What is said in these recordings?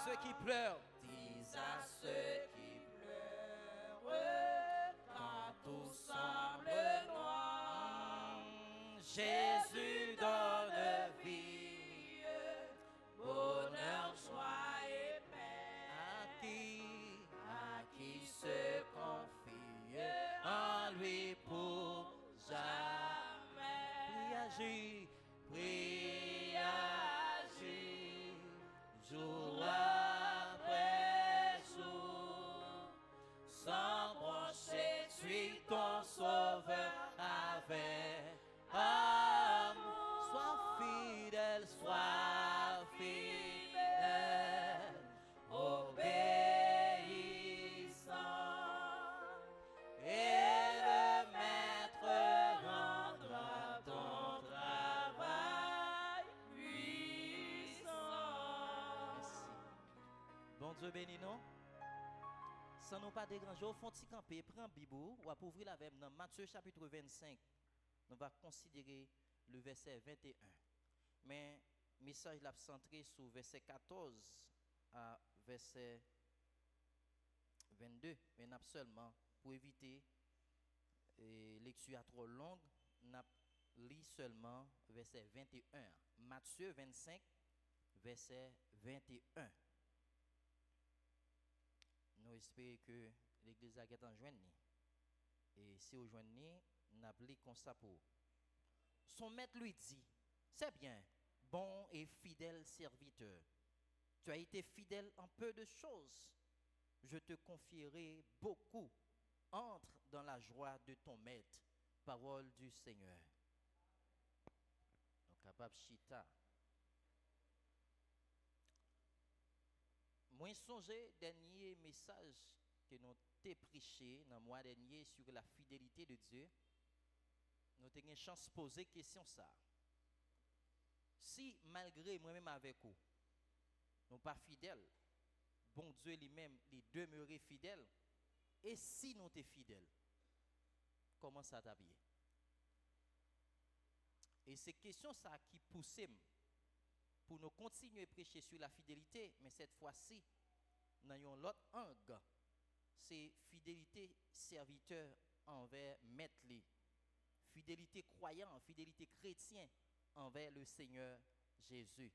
ceux qui pleurent. Dis à ceux qui pleurent, quand tout semble noir, Jésus donne vie, bonheur, joie et paix. À qui se confie en lui pour jamais. Prie, agis, Prie, agis, jour après jour, sans broncher, suis ton sauveur avec amour. sois fidèle, Sois fidèle, obéissant, et le maître rendra ton travail puissant. Merci. Bon Dieu béni nous. Sans nous pas déranger, au fond de camper, prends Bibou, ou à ouvrir la Bible dans Matthieu chapitre 25. Nous allons considérer le verset 21. Mais le message l'a centré sur verset 14 à verset 22. Mais nous seulement, pour éviter lecture trop longue, nous lis seulement verset 21. Matthieu 25, verset 21. Nous espérons que l'église a été en joindre. Et si vous joignez, nous appelons comme ça pour. Son maître lui dit, c'est bien, bon et fidèle serviteur. Tu as été fidèle en peu de choses. Je te confierai beaucoup. Entre dans la joie de ton maître. Parole du Seigneur. Donc, capable chita. Moi, songez dernier message que nous avons prêché dans le mois dernier sur la fidélité de Dieu. Nous avons une chance de poser question ça. Si malgré moi-même avec vous, nous pas fidèles, bon Dieu lui-même il demeurait fidèle. Et si nous sommes fidèles, comment ça t'habille? Et c'est question ça qui pousse pour nous continuer à prêcher sur la fidélité, mais cette fois-ci, nous avons l'autre angle. C'est fidélité serviteur envers maître. Fidélité croyant, fidélité chrétien envers le Seigneur Jésus.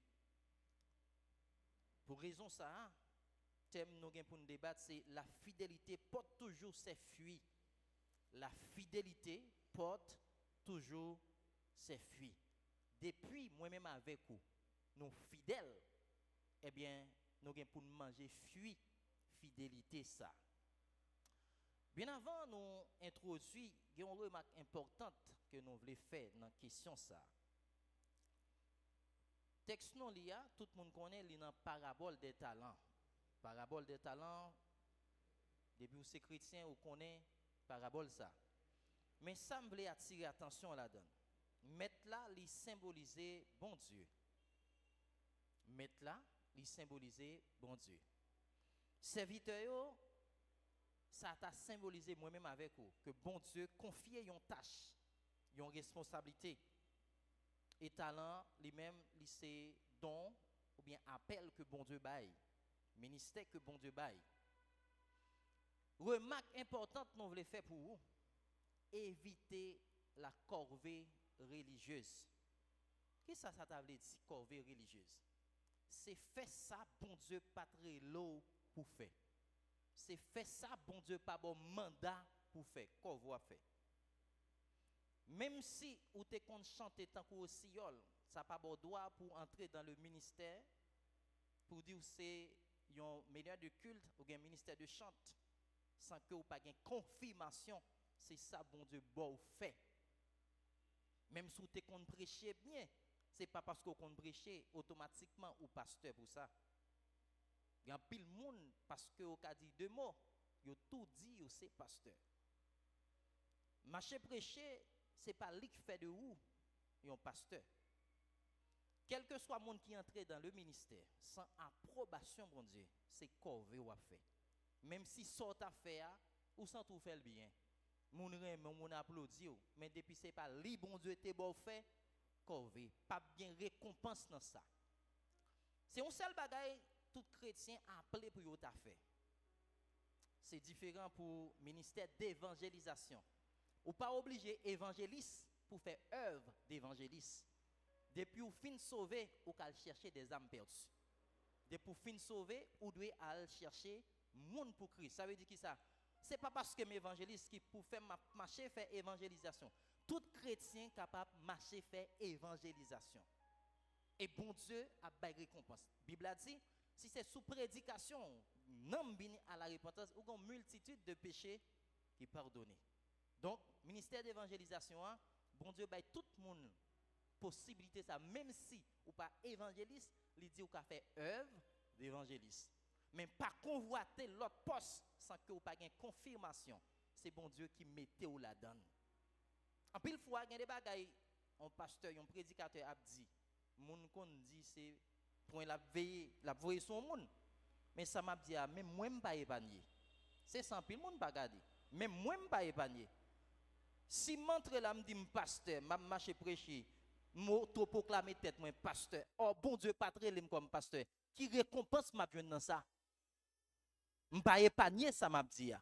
Pour raison ça, thème nous pour nous débattre, c'est la fidélité porte toujours ses fruits. La fidélité porte toujours ses fruits. Depuis moi-même avec vous, nous fidèles, eh bien, nous avons pour nous manger fruit, fidélité ça. Bien avant nous introduire, il y a une remarque importante que nous voulons faire dans la question ça. Texte non lia, tout le monde connaît la parabole des talents. Parabole des talents, depuis vous êtes chrétien, vous connaissez parabole ça. Mais ça me voulait attirer attention là-dedans. Mettre là, il symboliser bon Dieu. Mettre là, il symboliser bon Dieu. Serviteur, ça t'a symbolisé moi-même avec vous, que bon Dieu confie une tâche, une responsabilité. Et talent, lui-même, c'est don ou bien appel que bon Dieu baille. Ministère que bon Dieu baille. Remarque importante nous voulons faire pour vous. Éviter la corvée religieuse. Qu'est-ce que ça t'a dit, corvée religieuse? C'est faire ça, bon Dieu, pas très lourd pour faire. C'est faire ça, bon Dieu, pas bon mandat pour faire. Qu'on va faire. Même si vous te compte chanter tant qu'au siol, ça pas bon droit pour entrer dans le ministère, pour dire que c'est un meilleur de culte ou un ministère de chant, sans que vous pas une confirmation, c'est ça, bon Dieu, bon fait. Même si vous te compte prêcher bien, c'est pas parce que vous compte prêcher automatiquement ou pasteur pour ça. Il y a pile monde parce que vous avez dit deux mots, vous tout dit, vous c'est pasteur. Marcher prêcher, c'est pas lui qui fait de vous, un pasteur. Quel que soit le monde qui entre dans le ministère, sans approbation, bon Dieu, c'est corvée ou à faire. Même si ça à faire, ou sans tout faire bien. Mon rem, mon applaudit, mais depuis c'est pas lui, bon Dieu, t'es bon fait, corvée. Pas bien récompense dans ça. C'est un seul bagaille tout chrétien appelé pour y faire. C'est différent pour le ministère d'évangélisation. Ou pas obligé évangéliste pour faire œuvre d'évangéliste. Depuis ou fin sauver, ou qu'à chercher des âmes perdues. Depuis ou fin sauver, ou doit aller chercher monde pour Christ. Ça veut dire qui ça? C'est pas parce que m'évangéliste qui pour faire marcher faire évangélisation. Tout chrétien capable de marcher faire évangélisation. Et bon Dieu a bail récompense. Bible a dit, si c'est sous prédication, non bien à la repentance, ou une multitude de péchés qui pardonnent. Donc, ministère d'évangélisation, bon Dieu bail tout le monde possibilité ça, même si ou pas évangéliste, il dit ou qu'a fait œuvre d'évangéliste. Mais pas convoiter l'autre poste sans que ou pas gain confirmation. C'est bon Dieu qui mettait ou la donne. En pile fois, il y a des bagailles, un pasteur, un prédicateur a dit, moun kon dit c'est pour la veiller, la voyer son monde. Mais ça m'a dit même moi m'pas épargner. C'est sans pile monde pas garder. Même moi m'pas épargner. Si m'entre là me dit pasteur, m'a marché prêcher, m'auto-proclamer tête moi pasteur. Oh bon Dieu pas trélé comme pasteur. Qui récompense m'a joindre dans ça? M'pas épargner ça m'a dit.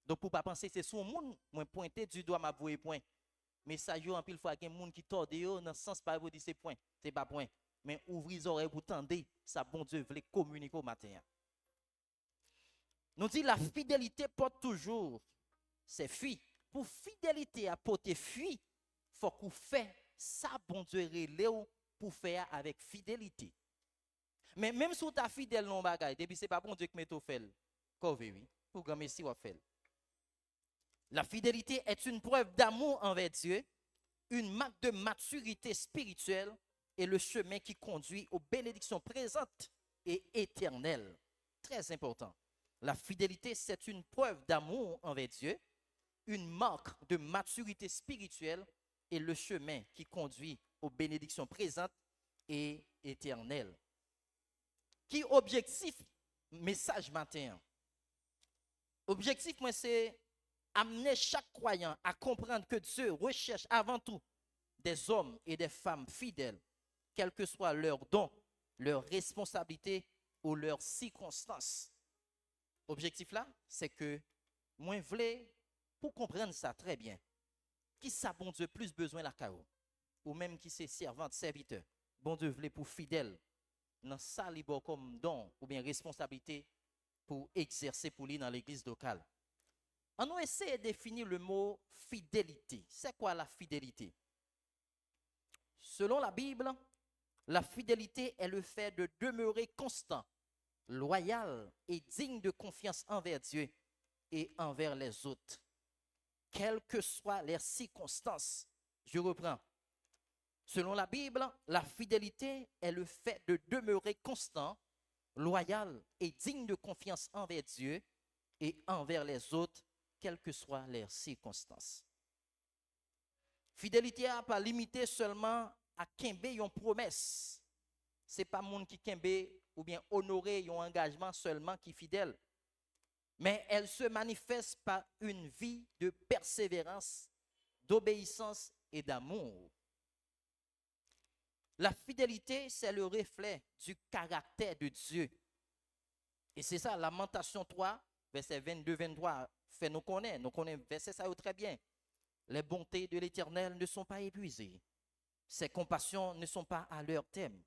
Donc pour pas penser c'est son monde, moi pointer du doigt m'a voyer point. Mais ça joue en pile fois qu'il y a des gens qui tordent dans le sens pas vous dire c'est point, c'est pas point. Mais ouvrez les oreilles pour tendre, ça bon Dieu voulait communiquer au matin. Nous dit la fidélité porte toujours ses fruits. Pour fidélité à porter fruit, faut qu'on fait ça bon Dieu relève pour faire avec fidélité. Mais même si tu es fidèle non bagay, depuis c'est pas bon Dieu qui met au fait. Oui, pour grand messie va faire. La fidélité est une preuve d'amour envers Dieu, une marque de maturité spirituelle et le chemin qui conduit aux bénédictions présentes et éternelles. Très important. La fidélité, c'est une preuve d'amour envers Dieu, une marque de maturité spirituelle et le chemin qui conduit aux bénédictions présentes et éternelles. Qui objectif message matin? Objectif moi c'est amener chaque croyant à comprendre que Dieu recherche avant tout des hommes et des femmes fidèles, quel que soit leur don, leur responsabilité ou leurs circonstances. Objectif là, c'est que moi voulais pour comprendre ça très bien. Qui ça bon Dieu plus besoin la caillou ou même qui c'est servante, serviteur. Bon Dieu voulait pour fidèle dans ça libre comme don ou bien responsabilité pour exercer pour lui dans l'église locale. On va essayer de définir le mot fidélité. C'est quoi la fidélité? Selon la Bible, la fidélité est le fait de demeurer constant, loyal et digne de confiance envers Dieu et envers les autres, quelles que soient les circonstances. Je reprends. Selon la Bible, la fidélité est le fait de demeurer constant, loyal et digne de confiance envers Dieu et envers les autres, quelles que soient les circonstances. Fidélité n'est pas limitée seulement à kembe une promesse. Ce n'est pas monde qui kembe ou bien honorer un engagement seulement qui est fidèle. Mais elle se manifeste par une vie de persévérance, d'obéissance et d'amour. La fidélité, c'est le reflet du caractère de Dieu. Et c'est ça, Lamentation 3, verset 22-23, fait nous connaître verset ça très bien. Les bontés de l'Éternel ne sont pas épuisées. Ses compassions ne sont pas à leur terme.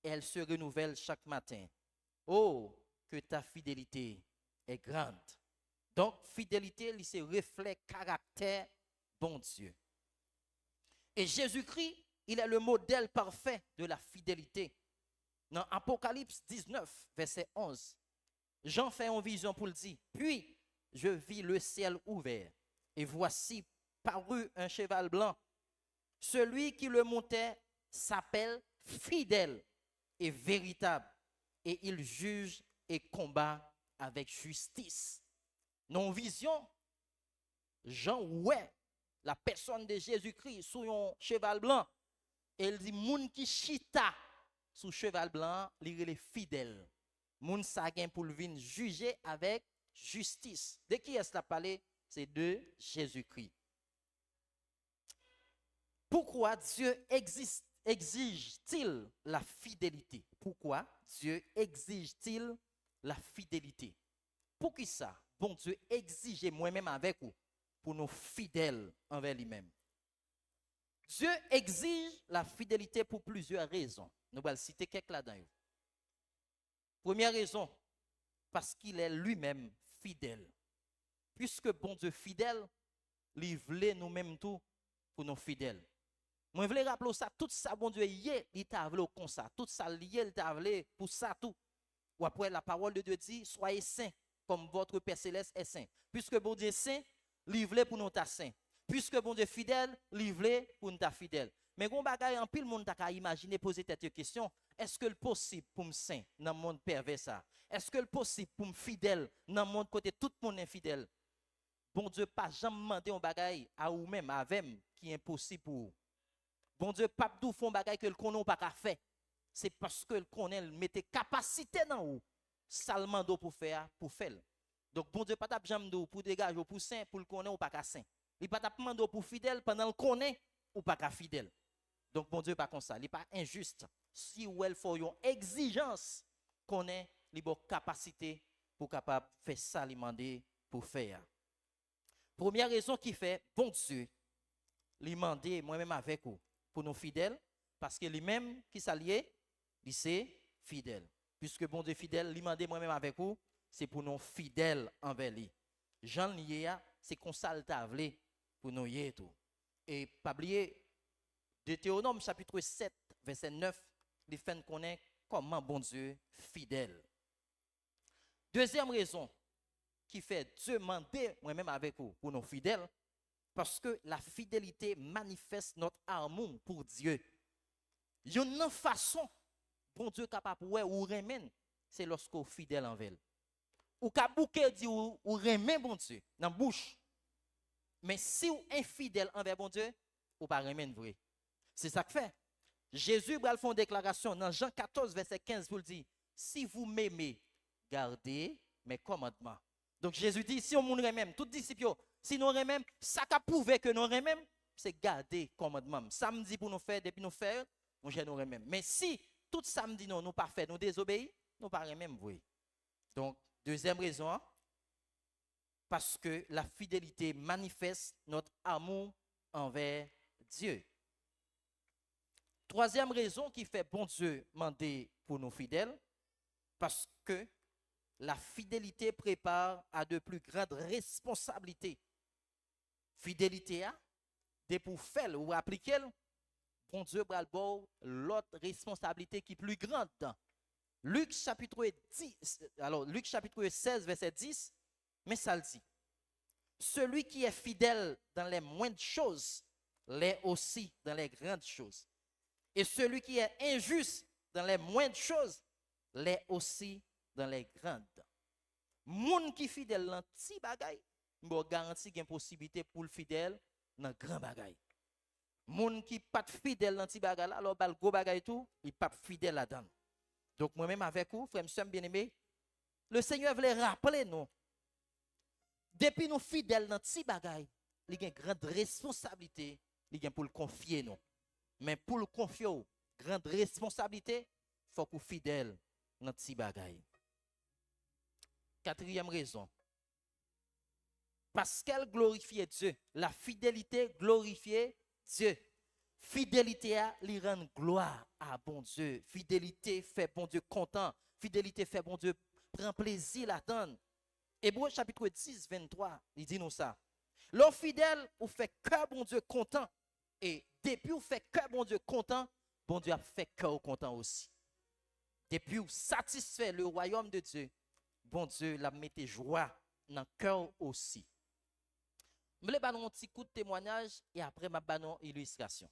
Elles se renouvellent chaque matin. Oh, que ta fidélité est grande. Donc, fidélité, c'est reflet caractère bon Dieu. Et Jésus-Christ, il est le modèle parfait de la fidélité. Dans Apocalypse 19, verset 11, Jean fait une vision pour le dire. Puis, je vis le ciel ouvert, et voici parut un cheval blanc. Celui qui le montait s'appelle fidèle et véritable, et il juge et combat avec justice. Dans vision, Jean ouais la personne de Jésus-Christ sur un cheval blanc, et il dit moun qui chita sous cheval blanc, il est fidèle. Moun sa gen pour venir juger avec justice. De qui est-ce parlé? C'est de Jésus-Christ. Pourquoi Dieu exige-t-il la fidélité? Pourquoi Dieu exige-t-il la fidélité? Pour qui ça? Bon Dieu exige moi-même avec vous pour nous fidèles envers lui-même. Dieu exige la fidélité pour plusieurs raisons. Nous allons citer quelques là-dedans. Première raison, parce qu'il est lui-même fidèle. Puisque bon Dieu fidèle, il voulait nous-mêmes tout pour nous fidèles. Moi, je voulais rappeler ça, tout ça, bon Dieu, il t'a voulu comme ça. Tout ça, il t'a voulu pour ça, tout. Ou après, la parole de Dieu dit, soyez saints, comme votre Père Céleste est saint. Puisque bon Dieu est saint, il voulait pour nous ta saint. Puisque bon Dieu est fidèle, il voulait pour nous ta fidèle. Mais quand bagaille en pile, monde t'a imaginer poser cette question, est-ce que le possible pour me saint dans le monde pervers ça? Est-ce que le possible pour me fidèle dans le monde côté tout le monde infidèle? Bon Dieu pas jamais demandé un bagaille à ou même avec qui est impossible pour vous. Bon Dieu pas tout font bagaille que le connaît pas qu'à faire. C'est parce que le connaît mettait capacité dans vous. Seulement pour faire. Donc bon Dieu pas t'a jamais pour dégager pour saint pour le connaît ou pas qu'à saint. Il pas t'a demandé pour fidèle pendant le connaît ou pas qu'à fidèle. Donc bon Dieu pas comme ça, il pas injuste. Si ou elle faut une exigence connaît les bonnes capacités pour capable faire ça lui demander pour faire. Première raison qui fait bon Dieu lui demander moi-même avec vous pour nous fidèles parce que lui-même qui s'allié, il c'est fidèle. Puisque bon Dieu fidèle, lui demander moi-même avec vous, c'est pour nous fidèles envers lui. Jean lié c'est qu'on s'altavle pour nous y tout. Et pas oublier Deutéronome chapitre 7 verset 9, il fait connaître comment bon Dieu fidèle. Deuxième raison qui fait Dieu demander moi-même avec vous pour nous fidèles, parce que la fidélité manifeste notre amour pour Dieu. Il y a une façon bon Dieu capable ou remen, c'est lorsqu'on fidèle envers lui. Ou ka bouquet dit ou remen bon Dieu dans bouche. Mais si ou infidèle envers bon Dieu, ou pas remen vrai. C'est ça que fait. Jésus va faire une déclaration dans Jean 14 verset 15 pour le dire, si vous m'aimez, gardez mes commandements. Donc Jésus dit, si on nous remen, tout disciples, si nous remen, ça qu'a prouvé que nous remen, c'est garder commandement. Samedi pour nous faire, depuis nous faire, nous nous remen. Mais si tout samedi non, nous pas faire, nous désobéir, nous pas remen vrai. Donc deuxième raison, parce que la fidélité manifeste notre amour envers Dieu. Troisième raison qui fait bon Dieu demander pour nous fidèles, parce que la fidélité prépare à de plus grandes responsabilités. Fidélité a, de pour faire ou appliquer, bon Dieu va l'autre responsabilité qui est plus grande. Luc chapitre 10, alors Luc chapitre 16 verset 10, mais ça le dit. Celui qui est fidèle dans les moindres choses l'est aussi dans les grandes choses. Et celui qui est injuste dans les moindres choses l'est aussi dans les grandes. Moun qui fidèle dans petit bagay, m'bo garanti une possibilité pour le fidèle dans grand bagay. Moun qui pas fidèle dans petit bagay alors bal gros bagay tout, il pas fidèle là-dedans. Donc moi-même avec vous, frère monsieur bien-aimé, le Seigneur voulait rappeler nous. Depuis nous fidèles dans petit bagay, il y a une grande responsabilité, il y a pour le confier nous. Mais pour le confier, grande responsabilité, il faut qu'on fidèle dans petit bagay. Quatrième raison. Parce qu'elle glorifiait Dieu. La fidélité glorifiait Dieu. Fidélité a lui rend gloire à bon Dieu. Fidélité fait bon Dieu content. Fidélité fait bon Dieu prend plaisir à attendre. Hébreux chapitre 10, 23, il dit nous ça. L'homme fidèle, ou fait cœur bon Dieu content. Et depuis ou fait cœur bon Dieu content, bon Dieu a fait cœur content aussi. Depuis ou satisfait le royaume de Dieu, bon Dieu l'a mis joie dans le cœur aussi. Je vais vous un petit coup de témoignage et après je vais vous une illustration.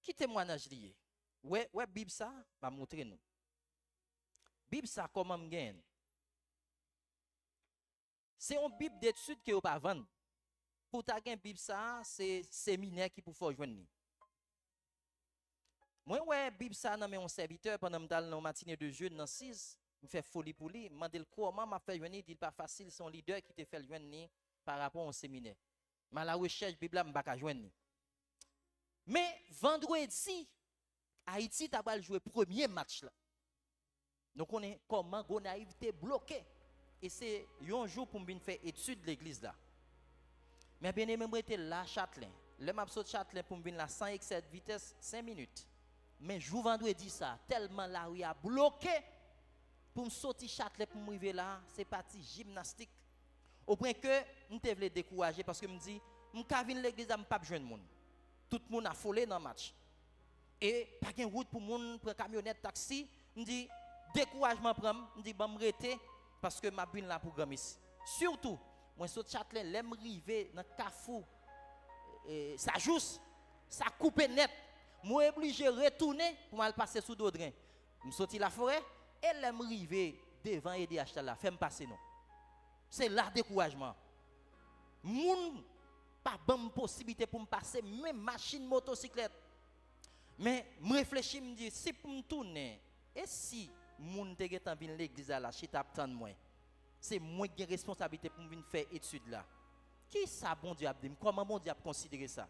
Qui témoignage lié? Ouais, Bible ça, va montrer nous. Bible ça comment me gagne? C'est une Bible d'études que vous pas vendre. Pour ta gain Bible ça, c'est séminaire qui pour faire joindre. Moi ouais Bible ça dans mon serviteur pendant me dans matinée de jeûne dans 6, me fait folie pour lui, mandé le comment m'a fait joindre, dit pas facile son leader qui te fait joindre par rapport au séminaire. Mais la recherche Bible là me pas joindre. Mais vendredi, Haïti t'a joué premier match là. Donc on est comment Gonaïveté bloqué. Et c'est un jour pour me faire étude de l'église là. Mais bien aimé, moi j'étais là Châtelain. Le m'a saute Châtelain pour me venir là sans excès de vitesse 5 minutes. Mais jour vendredi ça, tellement la rue a bloqué pour me sortir Châtelain pour me arriver là, c'est parti gymnastique. Au point que je voulais décourager parce que je me dis, je ne vais pas l'église, je ne vais pas jeune monde. Tout le monde a folé dans le match. Et pas de route pour monde pour camionnette taxi, je me dis découragement prend, je me dis bon me rester parce que m'a bin la programme ici. Surtout moi sur Châtelain, l'aime river dans Carrefour. Ça jousse, ça coupe net. Moi obligé retourner pour mal passer sous Dodrin. Je sorti la forêt et l'aime river devant EDH là, fait me passer non. C'est là découragement. Moun pas bonne possibilité pour me passer même machine motocyclette. Mais me réfléchis me dire si pour me tourner et si moun te getan vinn l'église là chita attendre moi. C'est moi qui ai responsabilité pour venir faire étude là. Qui ça bon Dieu a dit comment bon Dieu a considéré ça?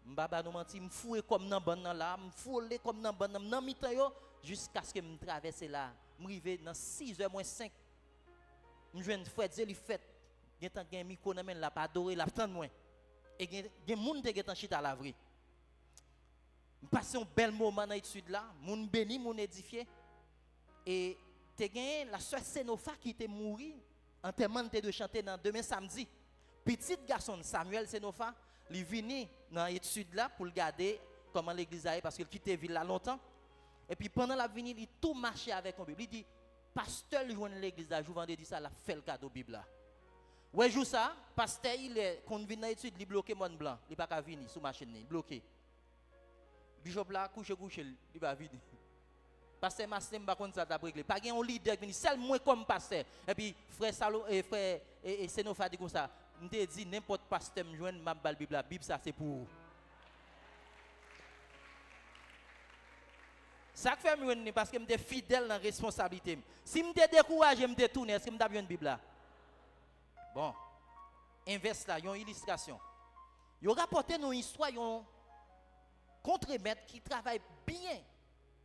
M'baba nous menti m'fouer comme dans ban là, m'fouler comme dans ban dans mi-temps yo jusqu'à ce que me traverser là, m'river dans 6h moins 5. M'joine frère Zeli fait, gen tant gen micro nan men la pas adorer la tande moi. Et gen moun te getan chita la vraie. M'passe un bel moment dans étude là, moun béni, moun édifié. Et te gagné la sœur Sénopha qui était mouri en témoin de chanter dans demain samedi. Petit garçon Samuel Sénopha, il venu dans l'étude là pour regarder comment l'église a parce qu'il quittait ville là longtemps. Et puis pendant la venue, il tout marché avec un Bible. Il dit pasteur il joue l'église là, je vendredi ça la fait le cadeau Bible là. Ouais joue ça, pasteur il est quand vient dans l'étude, il bloqué mon blanc, il pas qu'à venir sous machine, il bloqué. Bishop là couche, il va venir. Pasteur Mastem pas contre ça t'a réglé. Pas un leader qui seul moi comme pasteur. Et puis frère Salo et frère et Sénopha dit comme ça. On te dit n'importe pasteur me joindre m'a bal Bible. La Bible ça c'est pour. Ça fait me parce que me fidèle dans responsabilité. Si me découragé me détourner est-ce que me t'a une Bible là? Bon. Inverse là, une illustration. Yo rapporté une histoire un contremaître qui travaille bien.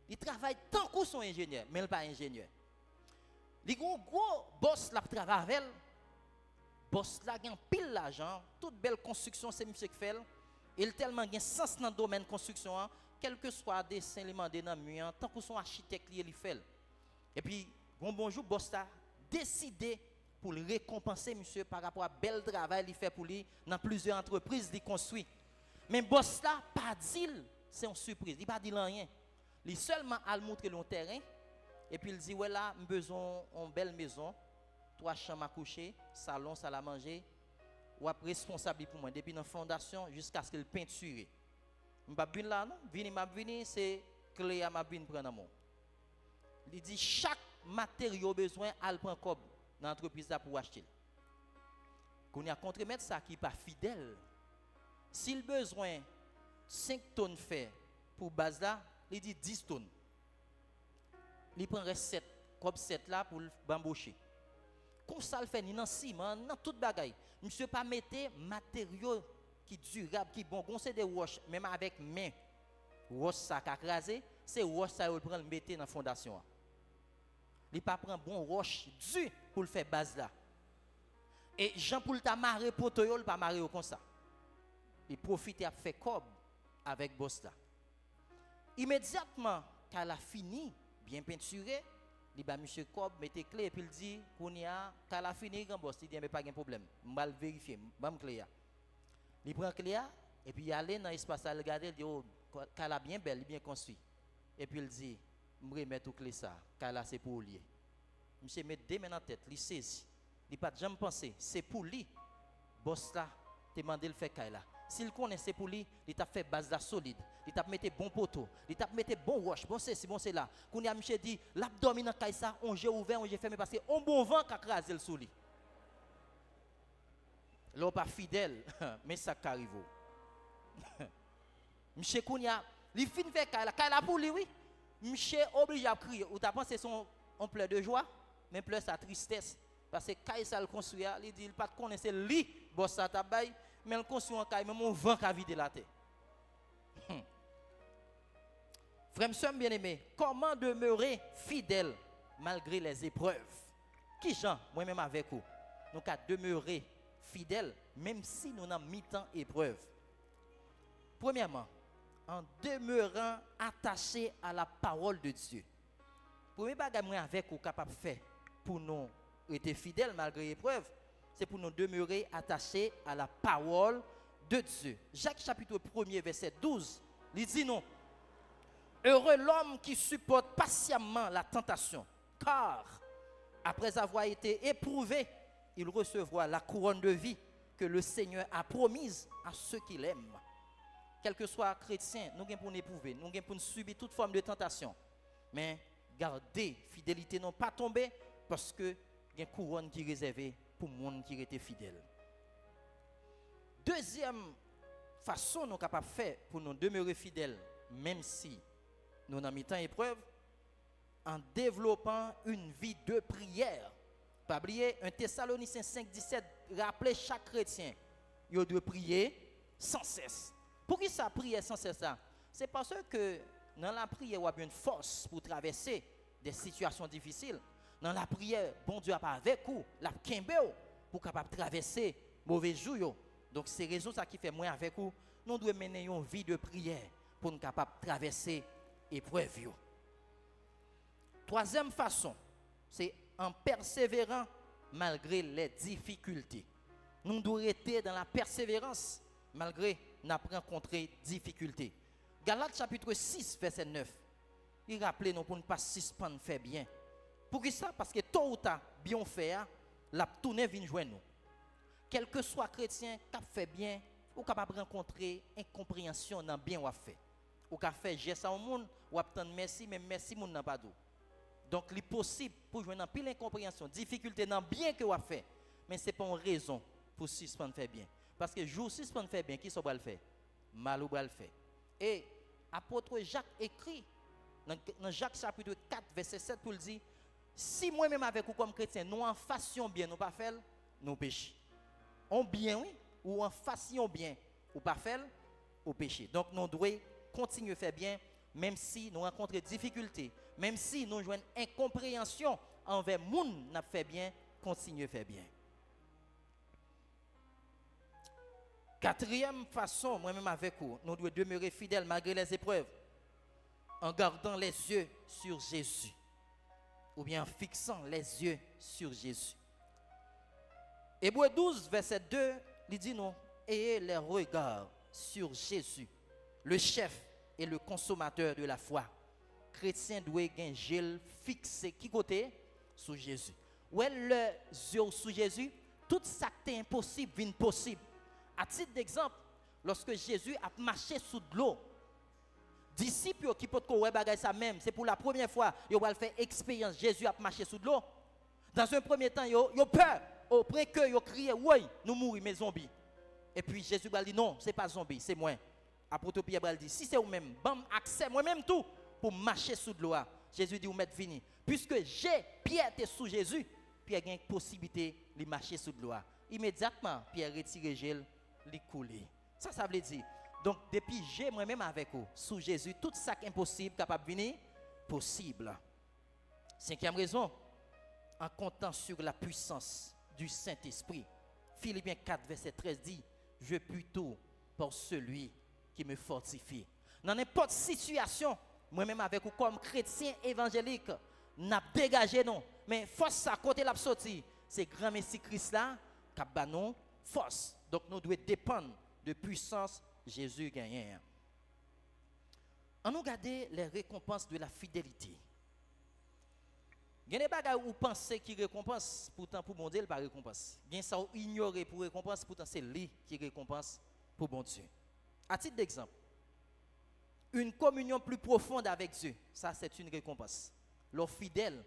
Il travaille tant que son ingénieur, mais il n'est pas ingénieur. Il y a un gros boss qui travaille avec elle. Boss là a pile l'argent, toute belle construction, c'est monsieur qui fait. Il a tellement de sens dans le domaine de construction, quel que soit le dessin, il demande dans le mur, tant que son architecte il fait. Et puis, bonjour, boss a décidé pour le récompenser, monsieur, par rapport à bel travail qu'il fait pour lui dans plusieurs entreprises qu'il construit. Mais boss là, pas dit, c'est une surprise, il n'a pas dit rien. Il seulement a montré le terrain et puis il dit ouais là j'ai besoin d'une belle maison, 3 chambres à coucher, salon, salle à manger, ou responsable pour moi depuis la fondation jusqu'à ce qu'il peinture. Je pas venir là non, vini c'est clé à ma vinn prendre mon. Il dit chaque matériau besoin al prend cob dans l'entreprise là pour acheter. Qu'on y a contremaître ça qui pas fidèle. S'il besoin 5 tonnes fer pour base là il dit 10 tonnes. Il prend 7, comme 7 là pour l'embaucher. Comme ça le fait, ni dans ciment, dans toute bagaille. Monsieur pas mettre matériaux qui durable, qui bon. On c'est des roches, même avec main. Roche ça qu'a crasé, c'est roche ça il prend le mettre dans la fondation. Il pas prend bon roche dur pour le faire base là. Et Jean pour ta marrer poteau, il pas marrer comme ça. Il profite à faire cob avec boss là. Immédiatement, quand elle a fini, bien peinturé, il dit, monsieur Cobb, mettez clé et puis il dit, quand elle a fini, il dit, mais pas de problème, je vais vérifier, je vais clé. Il prend clé et puis il allait dans l'espace, il regarde, il dit, oh, qu'elle a bien belle, bien construit. Et puis il dit, je vais remettre clé ça, qu'elle a c'est pour lui. Monsieur met deux mains dans la tête, il saisit. Il n'a pas jamais pensé, c'est pour lui. Boss là, demandé le faire là. S'il connaît c'est pour lui, il t'a fait base là solide, il t'a mis bon poteau, il t'a mis bon roche, bon c'est bon c'est là. Quand il a monsieur dit l'abdomen dans ça, on j'ai ouvert, on j'ai fermé parce que on bon vent qu'a crasé le sous lui. L'on pas fidèle, mais ça qu'arrive. Monsieur Kounia, il fin fait Kaila pour lui oui. Monsieur obligé à crier, ou t'as pensé son on pleure de joie, mais pleure sa tristesse parce que Kaila ça le construit, il dit il pas connaître lui, boss ça tabaye. Mais le construit en caille, même on vent qu'à vider la terre. Frères et sœurs bien-aimés, comment demeurer fidèle malgré les épreuves? Qui Jean, moi-même avec vous, nous avons demeurer fidèle même si nous avons mi-temps épreuve. Premièrement, en demeurant attaché à la parole de Dieu. Premier bagage moi avec vous capable de faire pour nous être fidèles malgré l'épreuve, c'est pour nous demeurer attachés à la parole de Dieu. Jacques chapitre 1er verset 12, il dit non. Heureux l'homme qui supporte patiemment la tentation, car après avoir été éprouvé, il recevra la couronne de vie que le Seigneur a promise à ceux qui l'aiment. Quel que soit chrétien, nous avons pour nous éprouver, nous avons pour nous subir toute forme de tentation. Mais gardez fidélité, non pas tomber, parce que il y a une couronne qui est réservée pour les gens qui étaient fidèles. Deuxième façon nous sommes capables de faire pour nous demeurer fidèles, même si nous avons mis temps épreuve, en développant une vie de prière. Pas oublier, 1 Thessaloniciens 5,17 rappelez chaque chrétien, il doit prier sans cesse. Pour qui ça prier sans cesse ça? C'est parce que dans la prière, il y a une force pour traverser des situations difficiles. Dans la prière, bon Dieu pas avec vous, la kembe pour capable traverser mauvais jours. Donc c'est raison ça qui fait moi avec vous, nous devons mener une vie de prière pour nous capable traverser épreuve. Troisième façon, c'est en persévérant malgré les difficultés. Nous devons rester dans la persévérance malgré nous rencontré difficultés. Galates chapitre 6 verset 9. Il rappelle nous pour ne pas suspendre faire bien. Pour qui ça? Parce que tôt ou tard, bien fait, la tournée vient joindre nous. Quel que soit chrétien qui fait bien, ou capable de rencontrer incompréhension dans bien ou fait. Ou qui fait geste au monde, ou attendre merci, mais merci moun n'a pas d'eau. Donc, il est possible pour jouer dans pile incompréhension, difficulté dans bien que vous fait, mais ce n'est pas une raison pour suspendre faire bien. Parce que jour suspendre faire bien, qui ça va le faire? Mal ou va le faire. Et apôtre Jacques écrit dans Jacques chapitre 4 verset 7 pour le dire, si moi-même avec vous comme chrétien, nous en fassions bien, nous pas faire, nous péchons. On bien oui, ou en fassions bien, ou pas faire, ou péché. Donc nous devons continuer à faire bien, même si nous rencontrons des difficultés, même si nous jouons une incompréhension envers les gens qui fait bien, continuer à faire bien. Quatrième façon, moi-même avec vous, nous devons demeurer fidèles malgré les épreuves, en gardant les yeux sur Jésus, ou bien en fixant les yeux sur Jésus. Hébreux 12, verset 2, il dit non, ayez les regards sur Jésus, le chef et le consommateur de la foi. Chrétien doit gagner fixé qui côté sur Jésus. Où est le yeux sur Jésus, tout ça qui est impossible vient possible. À titre d'exemple, lorsque Jésus a marché sous de l'eau, disciples qui peuvent faire ça même, c'est pour la première fois ils vont faire expérience. Jésus a marché sous de l'eau. Dans un premier temps, ils ont peur. Au point que ils crient, oui, nous mourons, mais zombies. Et puis Jésus va dire, non, ce n'est pas zombie, c'est moi. Apôtre Pierre va dire, si c'est vous-même, bon accès, moi-même tout, pour marcher sous de l'eau. Jésus dit, vous m'êtes fini. Puisque Pierre était sous Jésus, Pierre a une possibilité de marcher sous de l'eau. Immédiatement, Pierre retire gel, il coule. Ça veut dire. Donc, depuis j'ai moi-même avec vous, sous Jésus, tout ça qui est impossible, capable de venir, possible. Cinquième raison, en comptant sur la puissance du Saint-Esprit. Philippiens 4, verset 13 dit, je puis tout pour celui qui me fortifie. Dans n'importe situation, moi-même avec vous, comme chrétien évangélique, n'a dégagé non. Mais force ça, côté la sortie, c'est grand Messie Christ là, qui a nous force. Donc nous devons dépendre de puissance Jésus gagnant. On nous regarde les récompenses de la fidélité. Il y a des bagages où penser qui récompense, pourtant pour bon Dieu, il pas récompense. Il y a ça où ignorer pour récompense, pourtant c'est lui qui récompense pour bon Dieu. À titre d'exemple, une communion plus profonde avec Dieu, ça c'est une récompense. L'homme fidèle,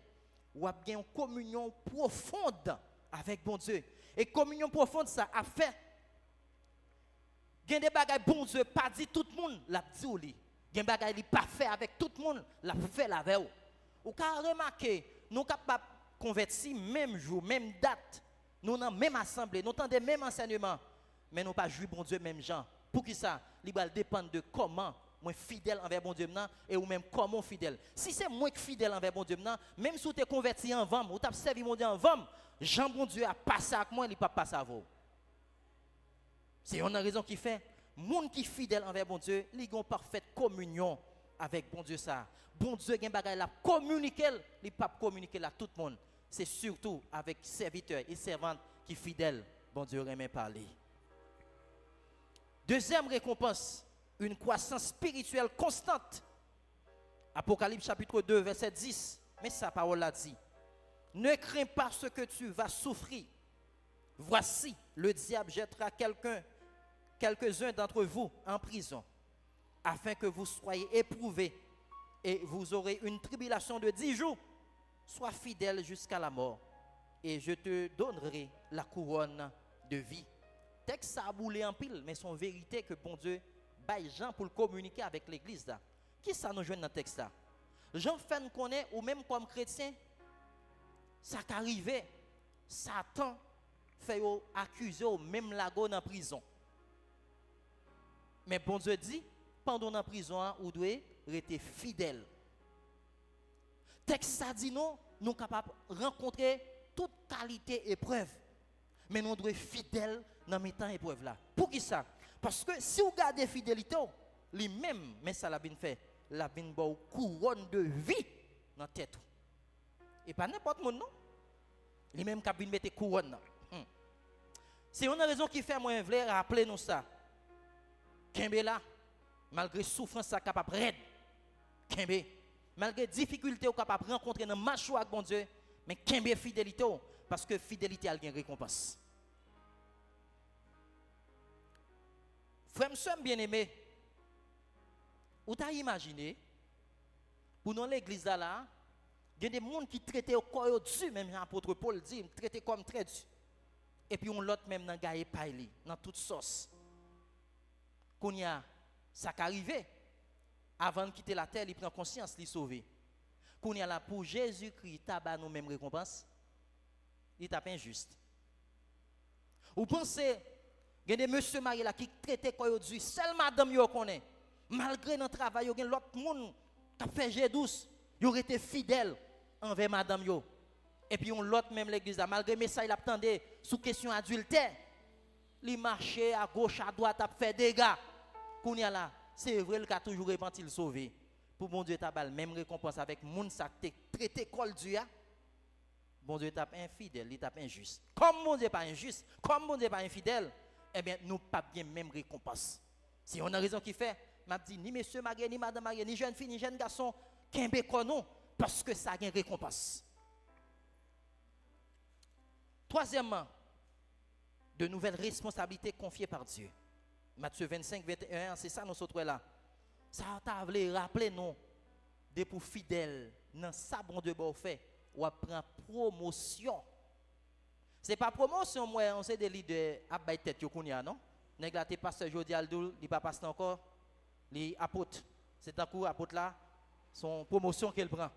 ou a bien une communion profonde avec bon Dieu. Et communion profonde, ça a fait. Il y a des bagages bon Dieu, pas dit tout le monde, l'a dit ou li. Il y a des bagages pas fait avec tout le monde, l'a fait la veille. Ou qu'à remarquer, nous sommes capables de convertir même jour, même date. Nous dans même assemblée, nous avons des mêmes enseignements. Mais nous pas jouer bon Dieu même gens Pour qui ça? Il va dépendre de comment moi fidèle envers bon Dieu maintenant et ou même comment fidèle. Si c'est moi qui fidèle envers bon Dieu maintenant, même si tu es converti en vente, ou tu as servi mon Dieu en vente, Jean bon Dieu a passé avec moi, il pas passé à vous. C'est une raison qui fait monde qui fidèle envers bon Dieu, il a une parfaite communion avec bon Dieu ça. Bon Dieu gen bagay la communiquer, il pas communiquer à tout le monde. C'est surtout avec serviteurs et servantes qui fidèles, bon Dieu remet parler. Deuxième récompense, une croissance spirituelle constante. Apocalypse chapitre 2 verset 10. Mais sa parole l'a dit. Ne crains pas ce que tu vas souffrir. Voici, le diable jettera quelques-uns d'entre vous en prison, afin que vous soyez éprouvés, et vous aurez une tribulation de 10 jours. Sois fidèle jusqu'à la mort, et je te donnerai la couronne de vie. Texte ça a boulé en pile, mais son vérité que bon Dieu baille Jean pour le communiquer avec l'église là. Qui ça nous joint dans le texte là? Jean fait nous connaît, ou même comme chrétien, ça qu'arrivé, Satan fait accuser ou même lago en prison. Mais bon Dieu dit, pendant en prison, vous devez rester fidèle. Texte ça dit non, nous sommes capables de rencontrer toute qualité épreuve. Mais nous devons être fidèles dans mes temps épreuve là. Pour qui ça? Parce que si vous gardez fidélité, lui-même, mais ça l'a bien fait, la bien une couronne de vie dans la tête. Et pas n'importe qui, non. Lui-même qui a bien mettre couronne. C'est une raison qui fait moi vouloir rappeler nous ça. Kembe là, malgré souffrance, ça capable raide. Kembe, malgré difficulté, capable de rencontrer dans marche avec bon Dieu, mais kembe fidélité, parce que fidélité a une récompense. Frère, soeur bien-aimé, vous avez imaginé, pour nous l'église là, il y a des gens qui traitent au corps au-dessus, même l'apôtre Paul dit, traitent comme très dur. Et puis on l'autre même dans gagne paille, dans toute sauce. Quand il y a ça qui arrive, avant de quitter la terre, il prend conscience, il est sauvé. Quand il y a là pour Jésus-Christ, tabac nous mêmes récompense, il est injuste. Vous pensez, il y a des monsieur mariés là qui traitent quoi au-dessus, seul madame yo connaît. Malgré notre travail, il y a l'autre monde qui fait jet douce, il aurait été fidèle envers madame yo. Et puis on l'autre même l'église là, malgré message il attendait sous question adultère, il marchait à gauche à droite a fait dégâts. Kounya là, c'est vrai qu'il a toujours repenti le sauver. Pour bon Dieu t'a bal même récompense avec moun ça traité col du a. Bon Dieu t'a infidèle, il t'a injuste. Comme bon Dieu pas injuste, comme bon Dieu pas infidèle, eh bien nous pas bien même récompense. Si on a raison qui fait, m'a dit ni monsieur marié ni madame mariée, ni jeune fille ni jeune garçon, kembe konon parce que ça a une récompense. Troisièmement, de nouvelles responsabilités confiées par Dieu. Matthieu 25, 21, c'est ça nous sommes là. Ça t'a voulu rappeler nous, des pour fidèles, dans ça bon Dieu bon fait, ou prend promotion. C'est pas promotion, moi, on sait des leaders à bailler tête yo kounya, non? Néglaté pasteur Jodi Aldoul, il pas passer encore, les apôtres. C'est un coup apôtre là, son promotion qu'elle prend.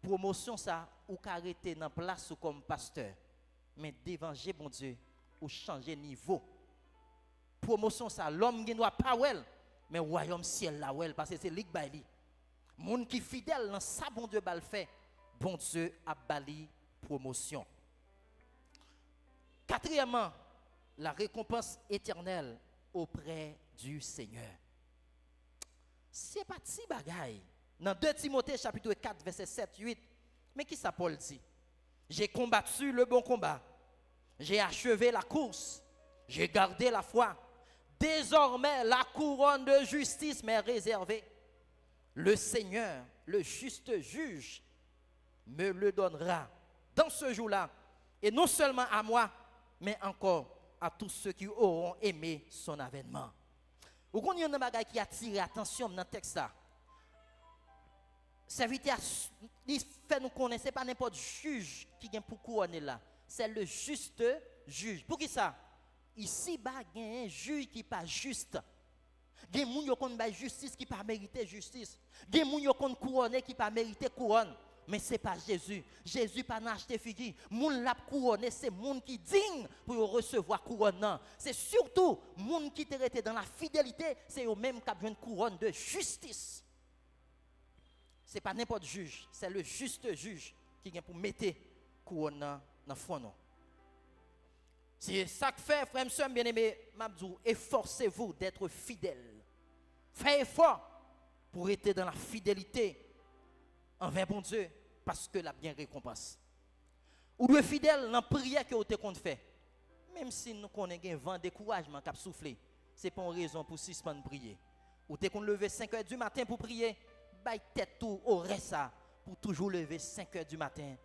Promotion ça ou arrêter dans place ou comme pasteur, mais d'évangile bon Dieu ou changer niveau. Promotion ça l'homme qui doit pas well, mais royaume ciel là well parce que c'est lik bay li. Moun qui fidèle dans ça bon Dieu bal fait, bon Dieu a bali promotion. Quatrièmement, la récompense éternelle auprès du Seigneur. C'est pas petit bagaille. Dans 2 Timothée chapitre 4 verset 7 8, mais qui ça Paul dit? J'ai combattu le bon combat. J'ai achevé la course. J'ai gardé la foi. Désormais, la couronne de justice m'est réservée. Le Seigneur, le juste juge, me le donnera dans ce jour-là. Et non seulement à moi, mais encore à tous ceux qui auront aimé son avènement. Vous connaissez un bagage qui a attiré l'attention dans le texte là. Serviteur, il fait nous connaître, ce n'est pas n'importe juge qui vient pour couronner là. C'est le juste juge. Pour qui ça? Ici, il y a un juge qui n'est pas juste. Il y a des gens qui ont justice qui ne pas mérité justice. Il y a des gens qui ont couronné qui ne pas mérité couronne. Mais ce n'est pas Jésus. Jésus n'a pas acheté figure. Moun l'a couronné, c'est moun qui digne pour recevoir couronne. C'est surtout moun qui était dans la fidélité, c'est eux même qui ont une couronne de justice. Ce n'est pas n'importe juge, c'est le juste juge qui vient pour mettre couronne dans le front. C'est ça que fait, frère, soeur bien-aimé, Mabdou, efforcez-vous d'être fidèle. Faites effort pour être dans la fidélité envers bon Dieu, parce que la bien récompense. Ou de fidèle dans la prière que vous avez fait. Même si nous connaissons un vent découragement qui a soufflé, ce n'est pas une raison pour suspendre prier. Ou vous avez levé 5 h du matin pour prier, baille tête tout au reste pour toujours lever 5 h du matin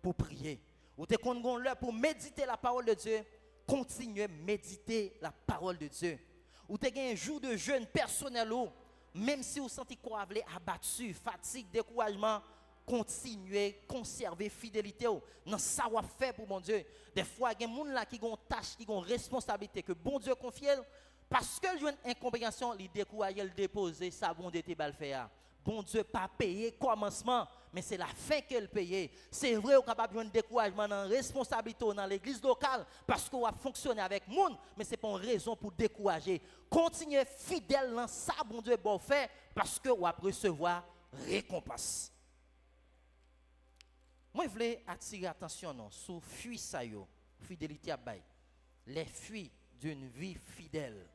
pour prier. Ou vous avez l'heure pour méditer la parole de Dieu, continuez à méditer la parole de Dieu. Ou vous avez un jour de jeûne personnel où même si vous sentez quoi abattu, fatigue, découragement, continuez, conserver fidélité dans ça vous fait pour mon Dieu. Des fois, il y a des gens qui ont une tâche, qui ont une responsabilité que bon Dieu confie, parce que j'ai une incompréhension, ils découragent, ils déposent, ça bon Dieu te faire. Bon Dieu pas payé commencement, mais c'est la fin qu'elle paye. C'est vrai qu'on est capable de découragement dans la responsabilité dans l'église locale parce qu'on va fonctionner avec le monde, mais ce n'est pas une raison pour décourager. Continuez fidèle dans ça, bon Dieu, bon fait, parce qu'on va recevoir récompense. Moi, je voulais attirer l'attention sur fuit ça, fidélité à bail. Les fuits d'une vie fidèle.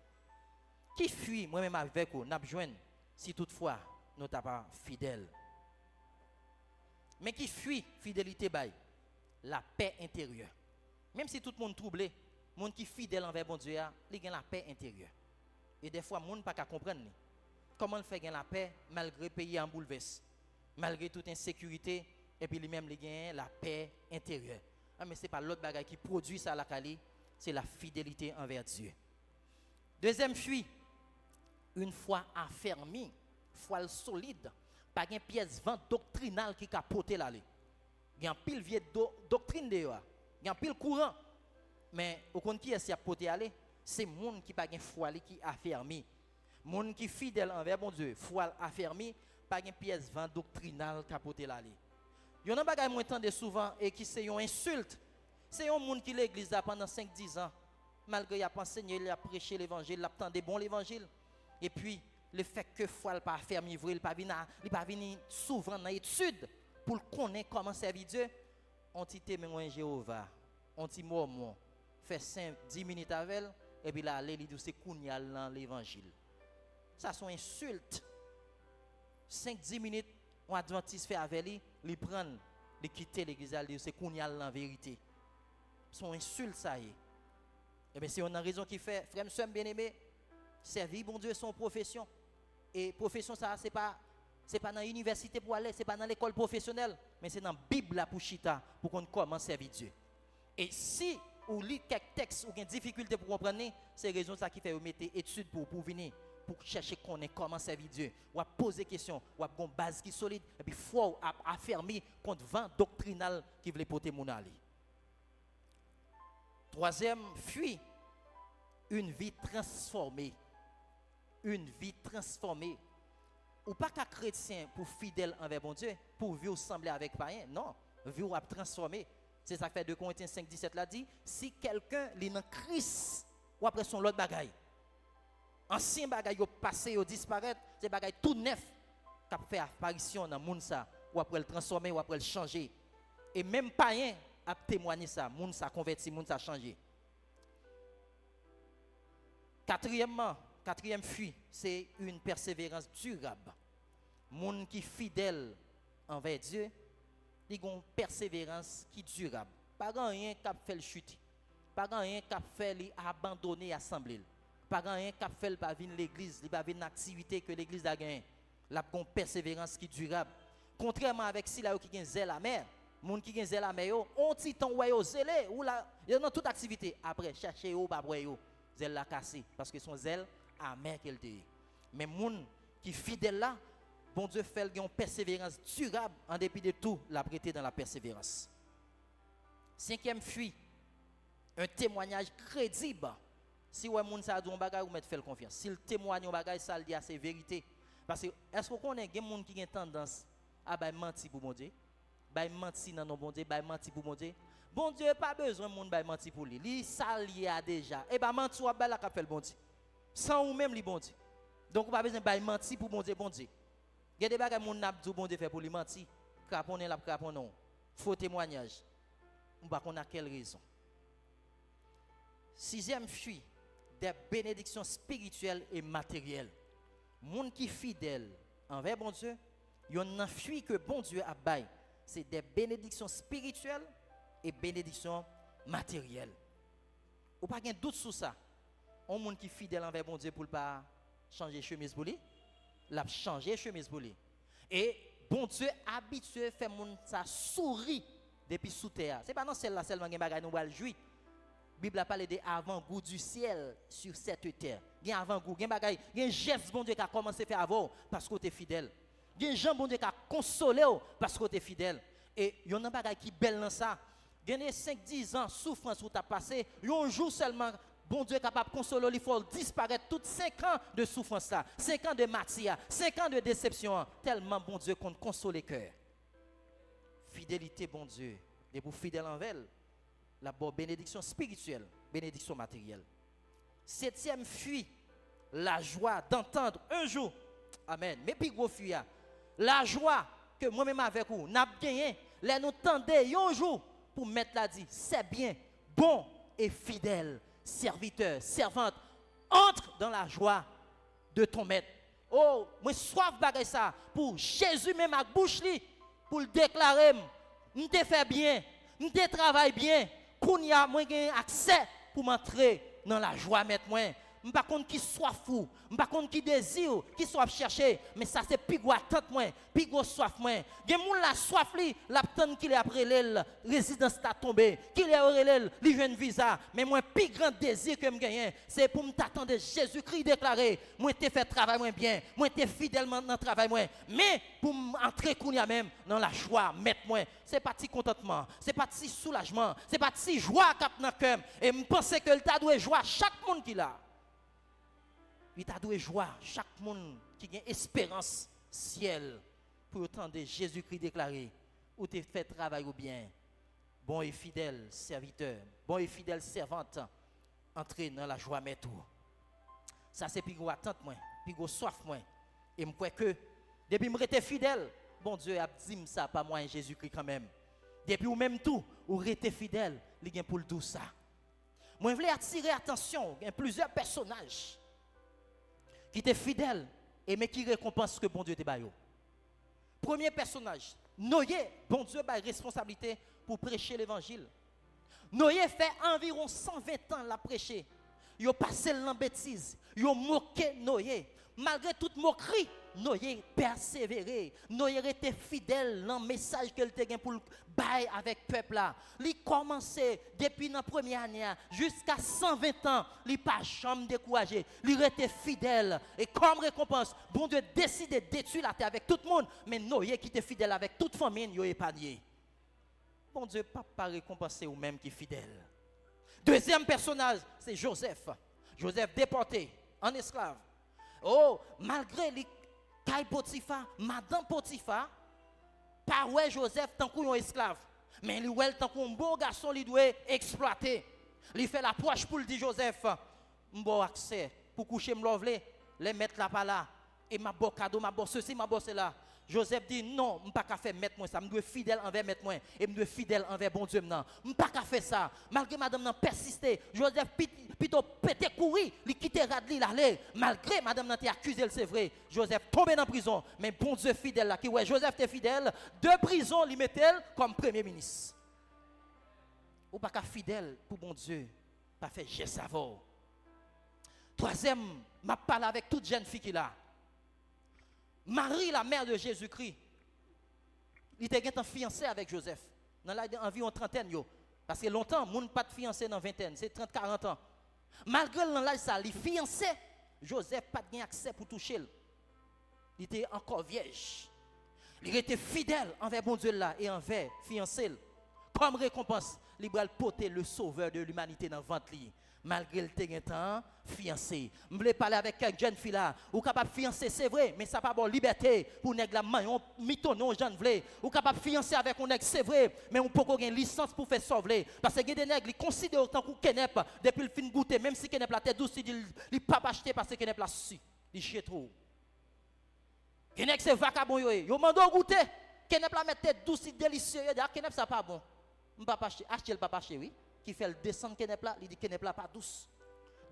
Qui fuit, moi-même avec vous, n'a besoin, si toutefois, nous n'sommes pas fidèles. Mais qui fuit fidélité bail, la paix intérieure. Même si tout le monde troublé, le monde qui est fidèle envers bon Dieu, il a la paix intérieure. Et des fois, le monde ne peut pas comprendre comment il fait la paix malgré le pays en bouleverse, malgré toute insécurité, et puis lui-même il a la paix intérieure. Mais ce n'est pas l'autre bagage qui produit ça à la Cali, c'est la fidélité envers Dieu. Deuxième fuite, une foi affermie, foi solide, pas une pièce vente doctrinale qui capote là. Il y a un pile vieille doctrine de il y a un pile courant. Mais au compte qui est poté aller, c'est monde qui pas une foi qui affermi. Monde qui fidèle envers bon Dieu, foi affermi, pas une pièce vente doctrinale capote là. Il y a un bagage moi entendre souvent et qui c'est une insulte. C'est un monde qui l'église pendant 5-10 ans. Malgré qu'il a enseigné, il a prêché l'évangile, il a entendu bon l'évangile. Et puis, le fait que foi n'a pas fermé, il n'a pas venu souvent dans l'étude pour connaître comment servir Dieu. On dit témoin Jéhovah, on dit mormon, fait 5-10 minutes avec elle, et puis là, il dit c'est kounyal dans l'évangile. Ça, sont insultes. 5-10 minutes, on adventiste fait avec lui, il prend, il quitte l'église, il dit c'est kounyal dans vérité. Son insulte, ça y est. Et bien, c'est une raison qui fait, frère, monsieur bien-aimé, servir bon Dieu son profession. Et profession, ça, c'est pas dans l'université pour aller, c'est pas dans l'école professionnelle, mais c'est dans la Bible pour chita, pour qu'on commence à servir Dieu. Et si vous lisez quelques textes ou avez des difficultés pour comprendre, c'est la raison ça qui fait vous mettre études pour venir, pour chercher comment servir Dieu. Ou à poser des questions, ou à une base qui est solide, et puis faut affermir contre vent doctrinal qui veut porter mon ali. Troisième, fuit une vie transformée. Une vie transformée. Ou pas qu'un chrétien pour fidèle envers bon Dieu, pour vivre sembler avec païen. Non, vivre transformé. C'est ça que fait 2 Corinthiens 5:17 là dit, si quelqu'un est dans Christ, ou après son l'autre bagaille. Ancien bagaille yo passé, yo disparaître, c'est bagaille tout neuf qui fait apparition dans monde ça, ou après le transformer, ou après le changer. Et même païen a témoigné ça, monde ça converti, monde ça changé. Quatrième fuite, c'est une persévérance durable. Monde qui fidèle envers Dieu, il a une persévérance qui est durable. Pas rien qui fait le chute. Pas rien qui fait abandonner l'assemblée. Pas rien qui fait pas venir l'église, il pas venir une activité que l'église a gagné. La une persévérance qui est durable. Contrairement avec si là qui a zèle la mer, monde qui a zèle la mer, on dit ton ouais zélé ou là, il y a dans toute activité après chercher ou pas boyo, zèle la cassé parce que son zèle amer qu'elle dit. Mais moun qui fidèle là, bon Dieu fait une persévérance durable en dépit de tout, la prêter dans la persévérance. Cinquième fuite, un témoignage crédible. Si ouais moun ça dit un bagage ou mettre faire confiance. S'il témoigne un bagage ça le dit c'est vérité. Parce que est-ce qu'on connaît des moun qui ont tendance à mentir pour bon Dieu? bay menti dans non bon Dieu, bay menti pour bon Dieu. Bon Dieu pas besoin monde bay menti pour lui. Li sali a déjà. Et bah menti ou bay la ka fait le bon Dieu. Sans ou même li bon Dieu. Donc pas besoin bay menti pour bon Dieu, bon Dieu. Il y a des bagages moun n'a dit bon Dieu fait pour lui menti. Craponner la craponnon. Faux témoignage. On va qu'on a quelle raison. Sixième fuit des bénédictions spirituelles et matérielles. Moun qui fidèle envers bon Dieu, yon nan fuit que bon Dieu a bail. C'est des bénédictions spirituelles et bénédictions matérielles. Ou pas gen doute sur ça. On moun qui fidèle envers bon Dieu pour pas changer chemise pour lui, l'a changer chemise pour lui. Et bon Dieu habitué fait moun ça sourit depuis sous terre. C'est pas dans celle-là seulement gen bagay nous va le jouir. Bible a parlé de avant-goût du ciel sur cette terre. Il y a avant-goût, il y a bagay, il y a un geste bon Dieu qui a commencé à faire avant parce que tu es fidèle. Il y a un gens bon Dieu qui a consolé parce que tu es fidèle. Et il y a un bagay qui belle dans ça. Il y a 5-10 ans souffrance où tu as passé, un jour seulement bon Dieu est capable de consoler, il faut disparaître toutes 5 ans de souffrance là, 5 ans de matière, 5 ans de déception, tellement bon Dieu compte consoler cœur. Fidélité bon Dieu, et pour fidèle envers la bonne bénédiction spirituelle, bénédiction matérielle. Septième fuit, la joie d'entendre un jour, amen, mais puis gros fuit, la joie que moi-même avec vous, n'a gagné, les nous tendez un jour pour mettre la dit, c'est bien, bon et fidèle, serviteur, servante, entre dans la joie de ton maître. Oh, moi soif bagay ça, pour Jésus même à bouche li, pour le déclarer, m'te fait bien, m'te travaille bien, qu'on y a moi accès pour m'entrer dans la joie mettre moi. M'pas contre qui soit fou, m'pas contre qui désire, qui soit chercher, mais ça c'est plus gros attente moi, plus gros soif moi. Gen moun la soif li, l'attente qu'il est après l'elle, résidence ta tombé, qu'il est relève, li jeune visa, mais moi plus grand désir que me gagner, c'est pour m'attendre Jésus-Christ déclaré, moi t'ai fait travail moins bien, moi t'ai fidèlement dans travail moins, mais pour m'entrer kounya même dans la joie mettre moi, c'est pas petit contentement, c'est pas petit soulagement, c'est pas petit joie cap dans cœur et me penser que le t'a doit joie chaque monde qui là. Il t'a doué joie chaque monde qui a espérance ciel pour entendre Jésus-Christ déclarer ou t'es fait travail ou bien bon et fidèle serviteur, bon et fidèle servante, entrer dans la joie mais tout. Ça c'est plus gros attente moi, plus gros soif moi. Et me crois que depuis me rester fidèle, bon Dieu a dit ça pas moi Jésus-Christ quand même. Depuis ou même tout, ou rester fidèle, il gagne pour le tout ça. Moi je voulais attirer attention, il y a plusieurs personnages qui étaient fidèles et mais qui récompensent ce que bon Dieu te baille. Premier personnage, Noé, bon Dieu a responsabilité pour prêcher l'évangile. Noé fait environ 120 ans la prêcher. Il a passé dans bêtise, il a moqué Noé. Malgré toute moquerie, Noé persévéré. Noé était fidèle dans le message qu'il a pour le bail avec le peuple là. Il commençait depuis la première année jusqu'à 120 ans. Il n'a pas jamais découragé. Il était fidèle. Et comme récompense, bon Dieu décide de détruire la terre avec tout le monde. Mais Noé qui était fidèle avec toute famille, il est épargné. Bon Dieu pas récompenser ou même qui est fidèle. Deuxième personnage, c'est Joseph. Joseph déporté en esclave. Oh, malgré les cailles Potiphar, Madame Potiphar, pas ouais Joseph tant qu'on est esclave. Mais lui ouais tant qu'on bon garçon lui doit exploiter. Il fait l'approche pour le dire Joseph, m'bo accès pour coucher m'lovler, les mettre là pas là et ma bon cadeau, ma bon ceci, ma bon cela. Joseph dit non, je ne peux pas faire mettre moi ça, je dois fidèle envers mettre moi et je dois fidèle envers bon Dieu maintenant. Je ne peux pas faire ça. Malgré madame n'a persisté, Joseph plutôt pété courir, il quitté Radli l'aller. Malgré madame n'a été accusé, c'est vrai. Joseph tombé dans prison, mais bon Dieu fidèle là qui ouais Joseph était fidèle, de prison il mettait comme premier ministre. Ou pas fidèle pour bon Dieu, pas fait geste savant. Troisième, m'a parlé avec toute jeune fille qui là. Marie, la mère de Jésus-Christ, il était fiancé avec Joseph. Dans environ trentaine, parce que longtemps, les gens n'ont pas de fiancé dans vingtaine, c'est 30-40 ans. Malgré l'âge ça, les fiancés, Joseph n'a pas de accès pour toucher. Il était encore vierge. Il était fidèle envers bon Dieu là et envers fiancé. Comme récompense, il va porter le sauveur de l'humanité dans le ventre. Malgré le temps fiancé. Je voulais parler avec quelques jeunes filles là. Ou capable fiancer, c'est vrai, mais ça pas bon liberté pour nèg la maillon mitonon jeune vle. Ou capable fiancer avec un nèg, c'est vrai, mais on peut pas une licence pour faire sauver parce que des nèg ils considèrent autant que kenep depuis le fin goûter même si kenep la tête douce il pas acheter parce que kenep la si, il chie trop. Kenep c'est vagabond yo mando goûter. Kenep la mettre tête douce délicieux, kenep ça pas bon. On pas acheter le papa chéri qui fait le descendre kenep là, il dit kenep là pas douce.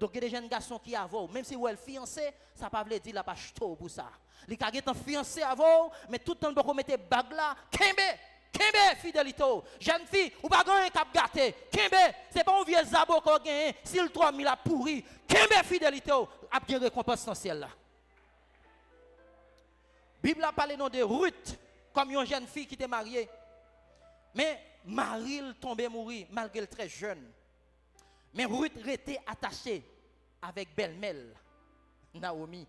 Donc il y a des jeunes garçons qui avouent, même si vous êtes fiancé, ça ne veut pas dire qu'il n'a pas acheté pour ça. Les gars sont fiancés avant, mais tout le temps vous mettez bague là, kembe fidélité. Jeune fille, ou pas gagner cap gâté. Kembe, c'est pas un vieux zabo qu'on gagne, si le 3000 a pourri, kembe fidélité, a bien récompense dans le ciel là. La Bible a parlé de Ruth comme une jeune fille qui était mariée. Mais Marie tombait mourir malgré le très jeune. Mais Ruth était attachée avec belle-mère, Naomi.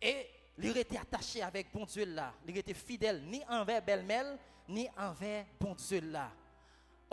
Et il était attaché avec bon Dieu là. Il était fidèle ni envers belle-mère, ni envers bon Dieu là.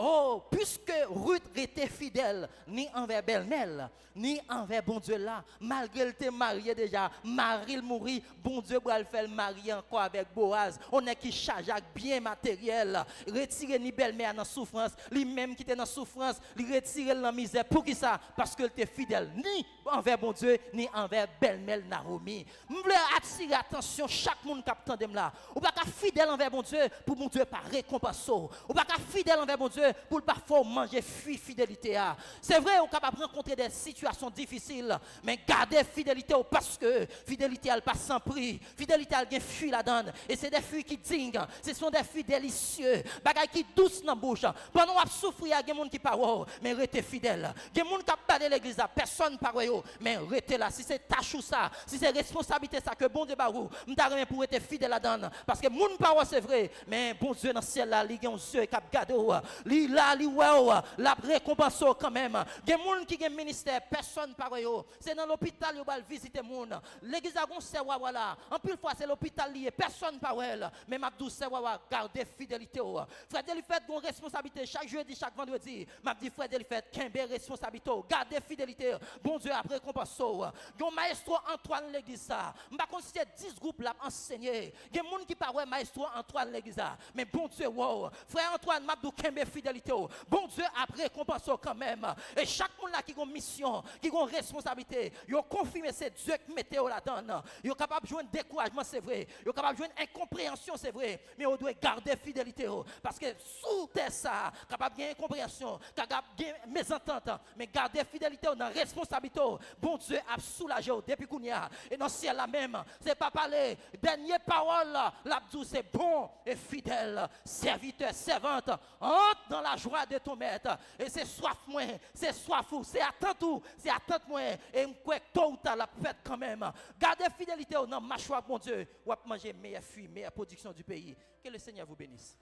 Oh, puisque Ruth était fidèle, ni envers belle-mère, ni envers bon Dieu là, malgré elle était mariée déjà, Marie mourit, bon Dieu va le faire marier encore avec Boaz. On est qui charge avec bien matériel, retirer ni belle-mère dans souffrance, lui-même qui était dans souffrance, lui retirer dans misère. Pour qui ça? Parce qu'elle était fidèle, ni envers bon Dieu, ni envers belle-mère Naomi. Je voulais attirer attention chaque monde qui attend là. Ou pas fidèle envers bon Dieu pour bon Dieu pas récompenser. Ou pas fidèle envers bon Dieu pour parfois manger fidélité. C'est vrai, on est capable de rencontrer des situations difficiles, mais garder fidélité parce que fidélité elle passe sans prix. Fidélité elle gagne fruit la donne et c'est des fruits qui dignent. Ce sont des fruits délicieux, bagaille qui douce dans la bouche. Pendant qu'on souffre, il y a des gens qui parlent, mais restez fidèles. Il y a des gens qui parlent de l'église, personne ne parle, mais restez là. Si c'est tâche ou ça, si c'est responsabilité ça que bon Dieu barou, m'ta pour être fidèle la donne parce que mon parole c'est vrai, mais bon Dieu dans le ciel là, il y a un Dieu qui a gardé li là li la récompense quand même. Des gens qui ont un ministère, personne par eux. C'est dans l'hôpital ils vont visiter monde. L'église a gonse voilà. En plus fois c'est l'hôpital lié, personne par elle. Mais m'a dit c'est garder fidélité. Frère Deli fait une responsabilité chaque jeudi, chaque vendredi. M'a dit frère Deli fait qu'un responsabilité, garder fidélité. Bon Dieu après récompense. Gon maestro Antoine l'église ça. M'a considéré 10 groupes là enseigner. Des gens qui parlent maestro Antoine l'église ça. Mais bon Dieu wow. Frère Antoine m'a dit qu'un fidélité. Bon Dieu après récompense quand même. Et chaque monde là qui a une mission, qui a une responsabilité, ils ont confirmé c'est Dieu qui mettait là-dedans. Ils sont capables de jouer un découragement, c'est vrai. Ils sont capables de jouer une incompréhension, c'est vrai. Mais on doit garder fidélité. Parce que sous terre ça, capable de gagner incompréhension, capable de gagner mésentente, mais garder fidélité dans la responsabilité. Bon Dieu a soulagé depuis qu'on y a. Et dans le ciel là même, c'est pas parler. Dernière parole, l'abdou c'est bon et fidèle, serviteur, servante, entre dans la joie de ton maître. Et c'est soif moins, c'est soif ou, c'est attente moins. Et on croit tôt ou tard la fête quand même. Gardez fidélité dans ma choix, mon Dieu. Ou à manger meilleure fruit, meilleure production du pays. Que le Seigneur vous bénisse.